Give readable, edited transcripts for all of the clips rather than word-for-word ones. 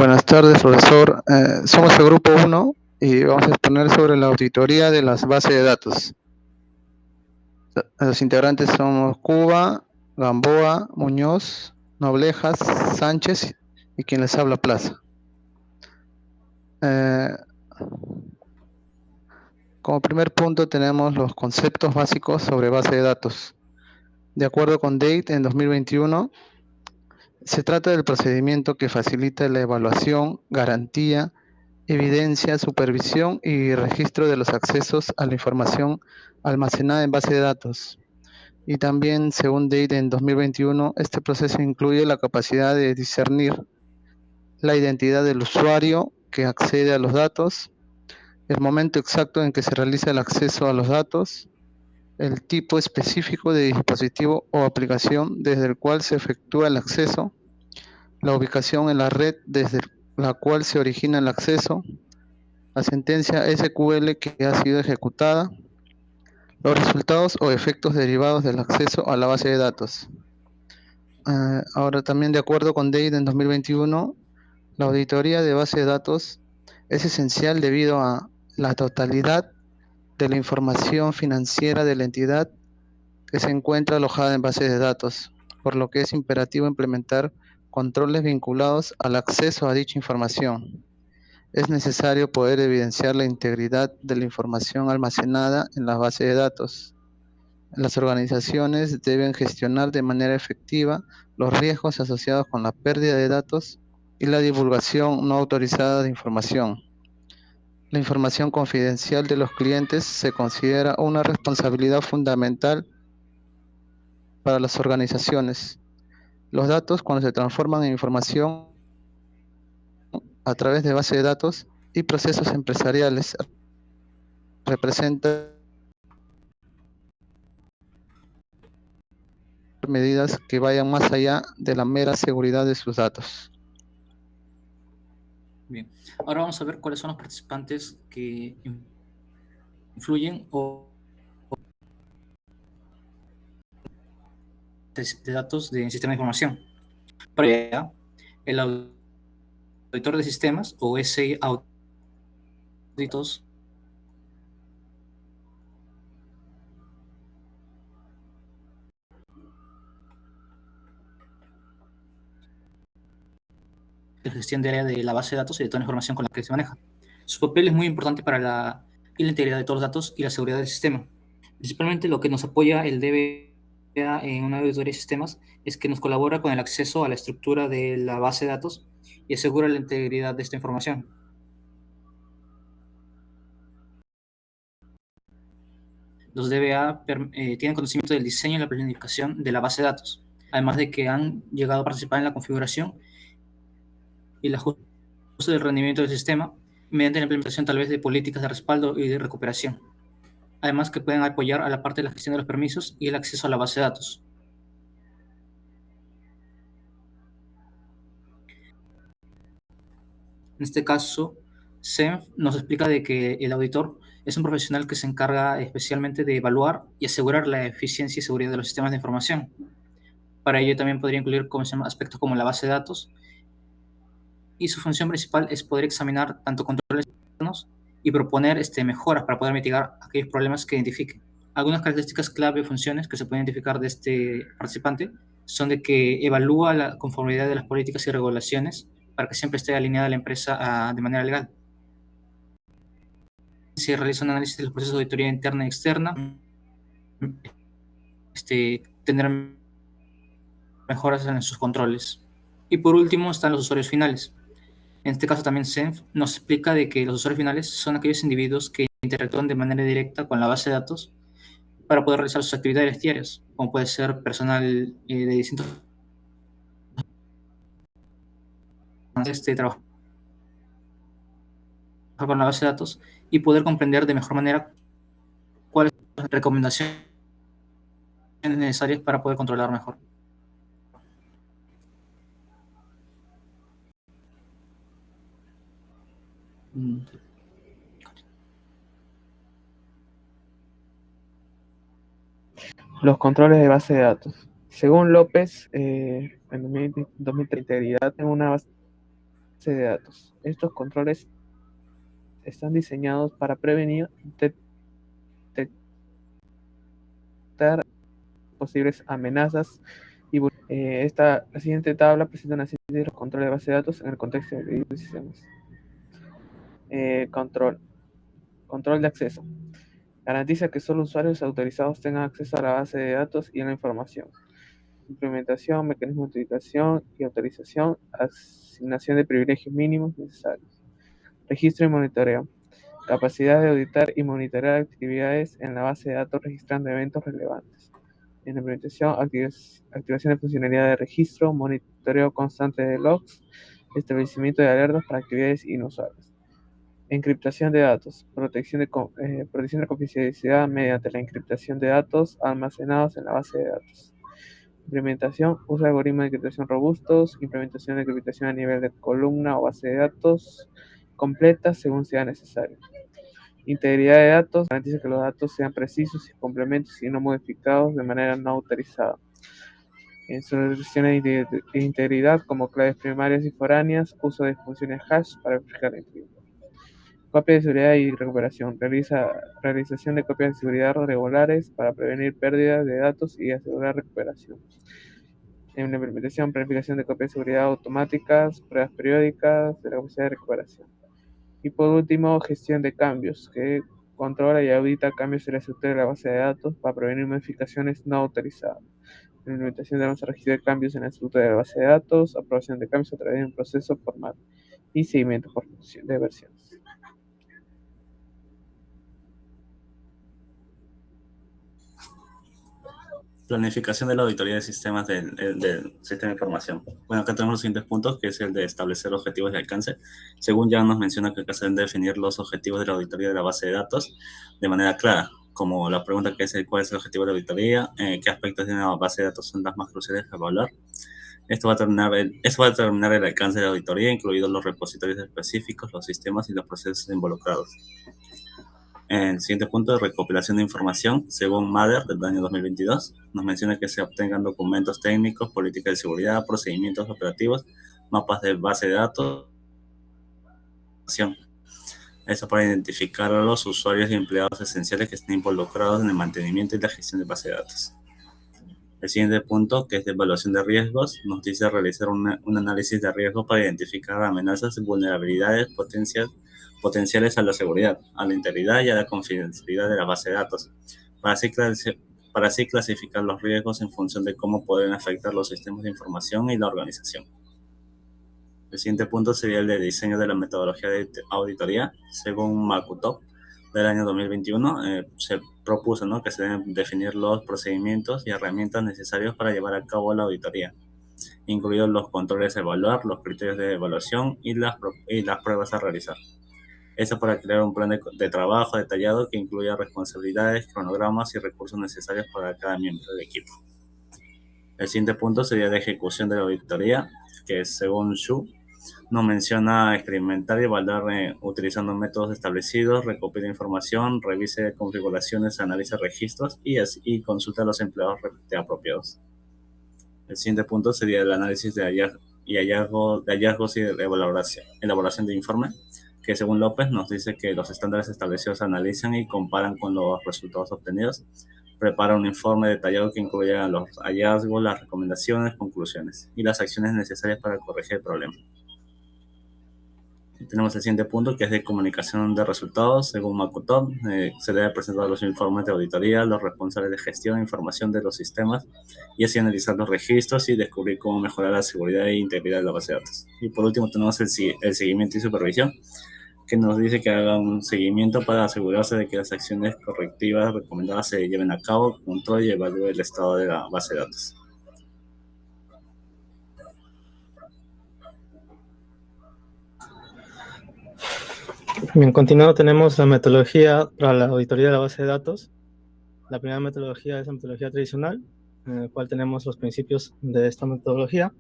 Buenas tardes, profesor. Somos el grupo 1 y vamos a exponer sobre la auditoría de las bases de datos. Los integrantes somos Cuba, Gamboa, Muñoz, Noblejas, Sánchez y quien les habla, Plaza. Eh, Como primer punto tenemos los conceptos básicos sobre base de datos. De acuerdo con Date en 2021, se trata del procedimiento que facilita la evaluación, garantía, evidencia, supervisión y registro de los accesos a la información almacenada en base de datos. Y también, según Date en 2021, este proceso incluye la capacidad de discernir la identidad del usuario que accede a los datos, el momento exacto en que se realiza el acceso a los datos, el tipo específico de dispositivo o aplicación desde el cual se efectúa el acceso, la ubicación en la red desde la cual se origina el acceso, la sentencia SQL que ha sido ejecutada, los resultados o efectos derivados del acceso a la base de datos. Ahora también, de acuerdo con Date en 2021, la auditoría de base de datos es esencial debido a la totalidad de la información financiera de la entidad que se encuentra alojada en bases de datos, por lo que es imperativo implementar controles vinculados al acceso a dicha información. Es necesario poder evidenciar la integridad de la información almacenada en la base de datos. Las organizaciones deben gestionar de manera efectiva los riesgos asociados con la pérdida de datos y la divulgación no autorizada de información. La información confidencial de los clientes se considera una responsabilidad fundamental para las organizaciones. Los datos, cuando se transforman en información a través de bases de datos y procesos empresariales, representan medidas que vayan más allá de la mera seguridad de sus datos. Bien, ahora vamos a ver cuáles son los participantes que influyen o de datos de sistema de información. Para ello, el auditor de sistemas o ese auditos de gestión de área de la base de datos y de toda la información con la que se maneja. Su papel es muy importante para la integridad de todos los datos y la seguridad del sistema. Principalmente lo que nos apoya el DBA en una auditoría de sistemas es que nos colabora con el acceso a la estructura de la base de datos y asegura la integridad de esta información. Los DBA tienen conocimiento del diseño y la planificación de la base de datos, además de que han llegado a participar en la configuración y el ajuste del rendimiento del sistema mediante la implementación tal vez de políticas de respaldo y de recuperación. Además que pueden apoyar a la parte de la gestión de los permisos y el acceso a la base de datos. En este caso, SENF nos explica de que el auditor es un profesional que se encarga especialmente de evaluar y asegurar la eficiencia y seguridad de los sistemas de información. Para ello también podría incluir aspectos como la base de datos, y su función principal es poder examinar tanto controles internos y proponer mejoras para poder mitigar aquellos problemas que identifique. Algunas características clave o funciones que se pueden identificar de este participante son de que evalúa la conformidad de las políticas y regulaciones para que siempre esté alineada la empresa de manera legal. Se realiza un análisis de los procesos de auditoría interna y externa, tendrá mejoras en sus controles. Y por último están los usuarios finales. En este caso también SENF nos explica de que los usuarios finales son aquellos individuos que interactúan de manera directa con la base de datos para poder realizar sus actividades diarias, como puede ser personal de distintos trabajar con la base de datos y poder comprender de mejor manera cuáles son las recomendaciones necesarias para poder controlar mejor. Los controles de base de datos. Según López, en 2030, integridad en una base de datos. Estos controles están diseñados para prevenir y detectar posibles amenazas y la siguiente tabla presenta una serie de controles de base de datos en el contexto de los sistemas. Control de acceso. Garantiza que solo usuarios autorizados tengan acceso a la base de datos y a la información. Implementación, mecanismos de autenticación y autorización, asignación de privilegios mínimos necesarios. Registro y monitoreo. Capacidad de auditar y monitorear actividades en la base de datos registrando eventos relevantes. En la implementación, activación de funcionalidad de registro, monitoreo constante de logs, establecimiento de alertas para actividades inusuales. Encriptación de datos, protección de confidencialidad mediante la encriptación de datos almacenados en la base de datos. Implementación, uso de algoritmos de encriptación robustos, implementación de encriptación a nivel de columna o base de datos completa según sea necesario. Integridad de datos, garantiza que los datos sean precisos y complementos y no modificados de manera no autorizada. En soluciones de integridad como claves primarias y foráneas, uso de funciones hash para verificar la integridad. Copia de seguridad y recuperación. Realización de copias de seguridad regulares para prevenir pérdidas de datos y asegurar recuperación. En la implementación, planificación de copias de seguridad automáticas, pruebas periódicas de la capacidad de recuperación. Y por último, gestión de cambios, que controla y audita cambios en la estructura de la base de datos para prevenir modificaciones no autorizadas. La implementación de registro de cambios en la estructura de la base de datos, aprobación de cambios a través de un proceso formal y seguimiento por de versiones. Planificación de la auditoría de sistemas del sistema de información. Bueno, acá tenemos los siguientes puntos, que es el de establecer objetivos de alcance. Según ya nos menciona que acá se deben definir los objetivos de la auditoría de la base de datos de manera clara, como la pregunta que es cuál es el objetivo de la auditoría, qué aspectos de una base de datos son las más cruciales a evaluar. Esto va a determinar el alcance de la auditoría, incluidos los repositorios específicos, los sistemas y los procesos involucrados. El siguiente punto de recopilación de información, según Mather del año 2022, nos menciona que se obtengan documentos técnicos, políticas de seguridad, procedimientos operativos, mapas de base de datos. Eso para identificar a los usuarios y empleados esenciales que estén involucrados en el mantenimiento y la gestión de base de datos. El siguiente punto, que es de evaluación de riesgos, nos dice realizar un análisis de riesgo para identificar amenazas y vulnerabilidades potenciales a la seguridad, a la integridad y a la confidencialidad de la base de datos, para así clasificar los riesgos en función de cómo pueden afectar los sistemas de información y la organización. El siguiente punto sería el de diseño de la metodología de auditoría. Según Makutov, del año 2021, se propuso, ¿no?, que se deben definir los procedimientos y herramientas necesarios para llevar a cabo la auditoría, incluidos los controles a evaluar, los criterios de evaluación y las pruebas a realizar. Eso para crear un plan de trabajo detallado que incluya responsabilidades, cronogramas y recursos necesarios para cada miembro del equipo. El siguiente punto sería de ejecución de la auditoría, que según Xu, nos menciona experimentar y evaluar utilizando métodos establecidos, recopila información, revise configuraciones, analice registros y consulta a los empleados apropiados. El siguiente punto sería el análisis de hallazgos y de elaboración de informe, que según López nos dice que los estándares establecidos se analizan y comparan con los resultados obtenidos, prepara un informe detallado que incluya los hallazgos, las recomendaciones, conclusiones y las acciones necesarias para corregir el problema. Tenemos el siguiente punto, que es de comunicación de resultados. Según Makutov, se debe presentar los informes de auditoría, los responsables de gestión e información de los sistemas, y así analizar los registros y descubrir cómo mejorar la seguridad e integridad de la base de datos. Y por último tenemos el seguimiento y supervisión, que nos dice que haga un seguimiento para asegurarse de que las acciones correctivas recomendadas se lleven a cabo, control y evalúe el estado de la base de datos. Bien, continuando tenemos la metodología para la auditoría de la base de datos. La primera metodología es la metodología tradicional, en la cual tenemos los principios de esta metodología,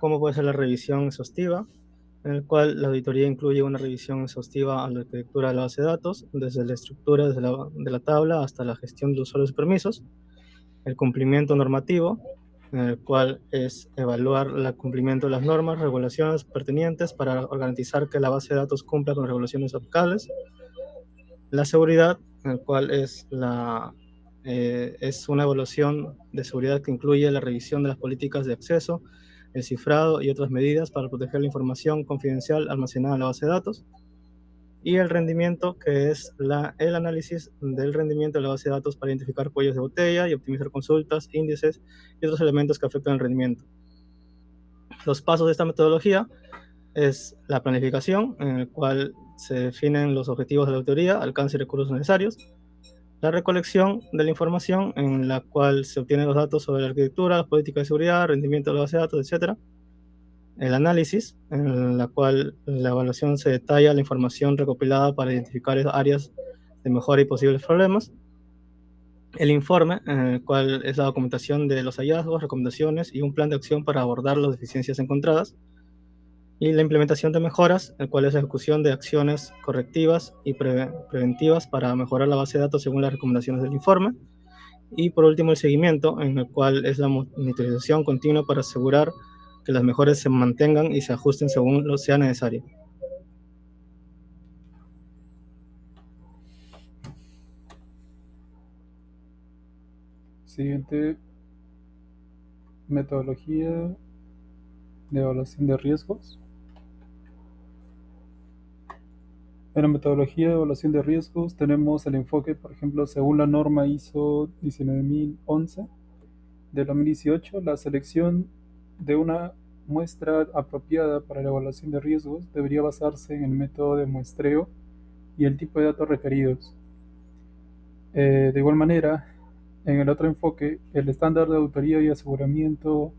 como puede ser la revisión exhaustiva, en el cual la auditoría incluye una revisión exhaustiva a la arquitectura de la base de datos, desde la estructura de la tabla hasta la gestión de usuarios y permisos, el cumplimiento normativo, en el cual es evaluar el cumplimiento de las normas, regulaciones pertinentes para garantizar que la base de datos cumpla con regulaciones aplicables. La seguridad, en el cual es una evaluación de seguridad que incluye la revisión de las políticas de acceso, el cifrado y otras medidas para proteger la información confidencial almacenada en la base de datos. Y el rendimiento, que es el análisis del rendimiento de la base de datos para identificar cuellos de botella y optimizar consultas, índices y otros elementos que afectan el rendimiento. Los pasos de esta metodología es la planificación, en el cual se definen los objetivos de la auditoría, alcance y recursos necesarios. La recolección de la información, en la cual se obtienen los datos sobre la arquitectura, las políticas de seguridad, rendimiento de la base de datos, etc. El análisis, en la cual la evaluación se detalla la información recopilada para identificar áreas de mejora y posibles problemas. El informe, en el cual es la documentación de los hallazgos, recomendaciones y un plan de acción para abordar las deficiencias encontradas. Y la implementación de mejoras, el cual es la ejecución de acciones correctivas y preventivas para mejorar la base de datos según las recomendaciones del informe. Y por último, el seguimiento, en el cual es la monitorización continua para asegurar que las mejoras se mantengan y se ajusten según lo sea necesario. Siguiente, metodología de evaluación de riesgos. En la metodología de evaluación de riesgos tenemos el enfoque, por ejemplo, según la norma ISO 19011 de 2018, la selección de una muestra apropiada para la evaluación de riesgos debería basarse en el método de muestreo y el tipo de datos requeridos. De igual manera, en el otro enfoque, el estándar de auditoría y aseguramiento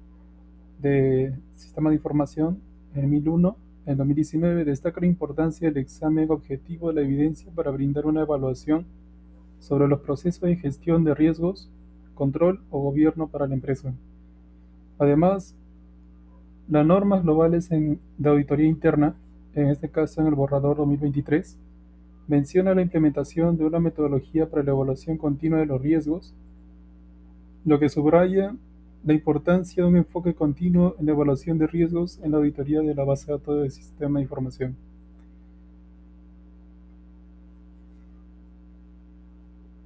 de sistemas de información en 1001, en 2019, destaca la importancia del examen objetivo de la evidencia para brindar una evaluación sobre los procesos de gestión de riesgos, control o gobierno para la empresa. Además, las normas globales de auditoría interna, en este caso en el borrador 2023, menciona la implementación de una metodología para la evaluación continua de los riesgos, lo que subraya la importancia de un enfoque continuo en la evaluación de riesgos en la auditoría de la base de datos del sistema de información.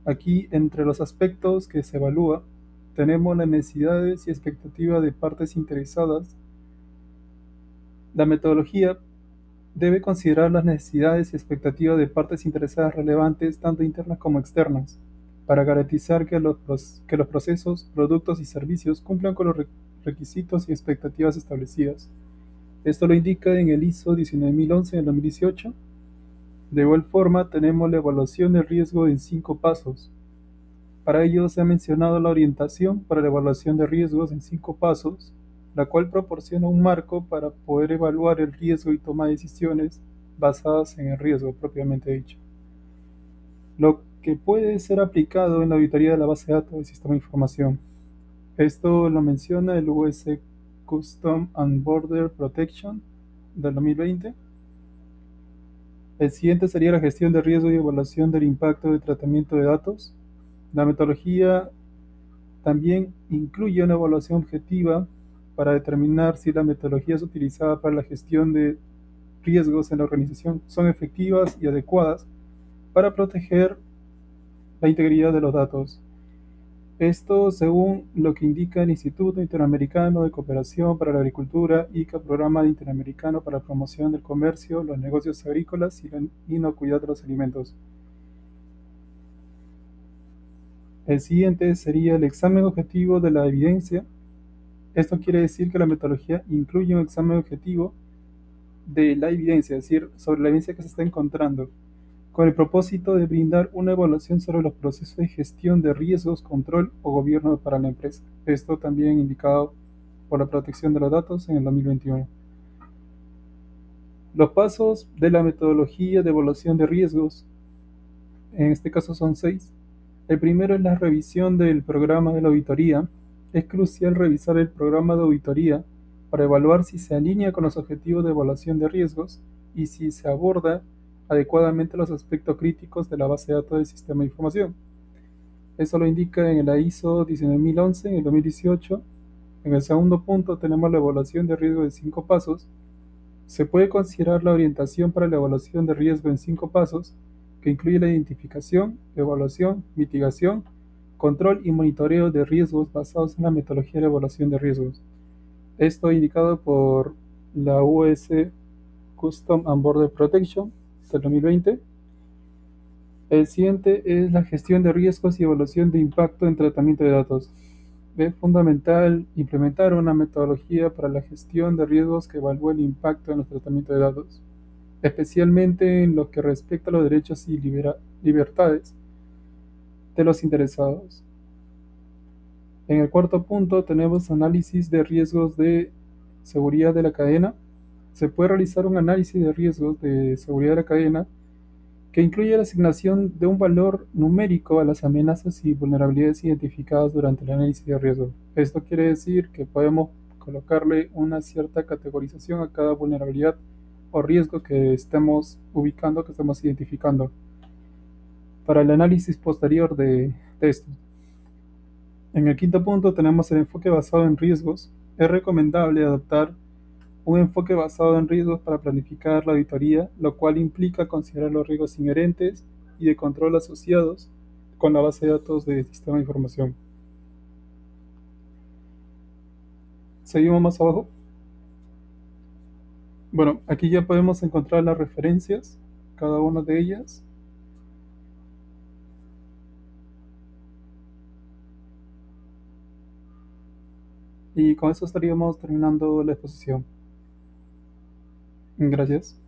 Aquí, entre los aspectos que se evalúa, tenemos las necesidades y expectativas de partes interesadas. La metodología debe considerar las necesidades y expectativas de partes interesadas relevantes, tanto internas como externas, para garantizar que los procesos, productos y servicios cumplan con los requisitos y expectativas establecidas. Esto lo indica en el ISO 19011 del 2018. De igual forma, tenemos la evaluación de riesgo en 5 pasos. Para ello se ha mencionado la orientación para la evaluación de riesgos en 5 pasos, la cual proporciona un marco para poder evaluar el riesgo y tomar decisiones basadas en el riesgo propiamente dicho. Lo que puede ser aplicado en la auditoría de la base de datos del sistema de información. Esto lo menciona el US Custom and Border Protection del 2020. El siguiente sería la gestión de riesgo y evaluación del impacto de tratamiento de datos. La metodología también incluye una evaluación objetiva para determinar si las metodologías utilizadas para la gestión de riesgos en la organización son efectivas y adecuadas para proteger la integridad de los datos. Esto según lo que indica el Instituto Interamericano de Cooperación para la Agricultura, ICA, Programa Interamericano para la Promoción del Comercio, los Negocios Agrícolas y la Inocuidad de los Alimentos. El siguiente sería el examen objetivo de la evidencia. Esto quiere decir que la metodología incluye un examen objetivo de la evidencia, es decir, sobre la evidencia que se está encontrando, con el propósito de brindar una evaluación sobre los procesos de gestión de riesgos, control o gobierno para la empresa. Esto también indicado por la protección de los datos en el 2021. Los pasos de la metodología de evaluación de riesgos, en este caso son 6. El primero es la revisión del programa de la auditoría. Es crucial revisar el programa de auditoría para evaluar si se alinea con los objetivos de evaluación de riesgos y si se aborda adecuadamente los aspectos críticos de la base de datos del sistema de información. Eso lo indica en la ISO 19011 en el 2018. En el segundo punto tenemos la evaluación de riesgo de 5 pasos. Se puede considerar la orientación para la evaluación de riesgo en 5 pasos, que incluye la identificación, evaluación, mitigación, control y monitoreo de riesgos basados en la metodología de evaluación de riesgos. Esto indicado por la US Custom and Border Protection del 2020. El siguiente es la gestión de riesgos y evaluación de impacto en tratamiento de datos. Es fundamental implementar una metodología para la gestión de riesgos que evalúe el impacto en los tratamientos de datos, especialmente en lo que respecta a los derechos y libertades de los interesados. En el cuarto punto tenemos análisis de riesgos de seguridad de la cadena. Se puede realizar un análisis de riesgos de seguridad de la cadena que incluye la asignación de un valor numérico a las amenazas y vulnerabilidades identificadas durante el análisis de riesgos. Esto quiere decir que podemos colocarle una cierta categorización a cada vulnerabilidad o riesgo que estemos ubicando, que estemos identificando, para el análisis posterior de esto. En el quinto punto tenemos el enfoque basado en riesgos. Es recomendable adoptar un enfoque basado en riesgos para planificar la auditoría, lo cual implica considerar los riesgos inherentes y de control asociados con la base de datos del sistema de información. Seguimos más abajo. Bueno, aquí ya podemos encontrar las referencias, cada una de ellas. Y con eso estaríamos terminando la exposición. Gracias.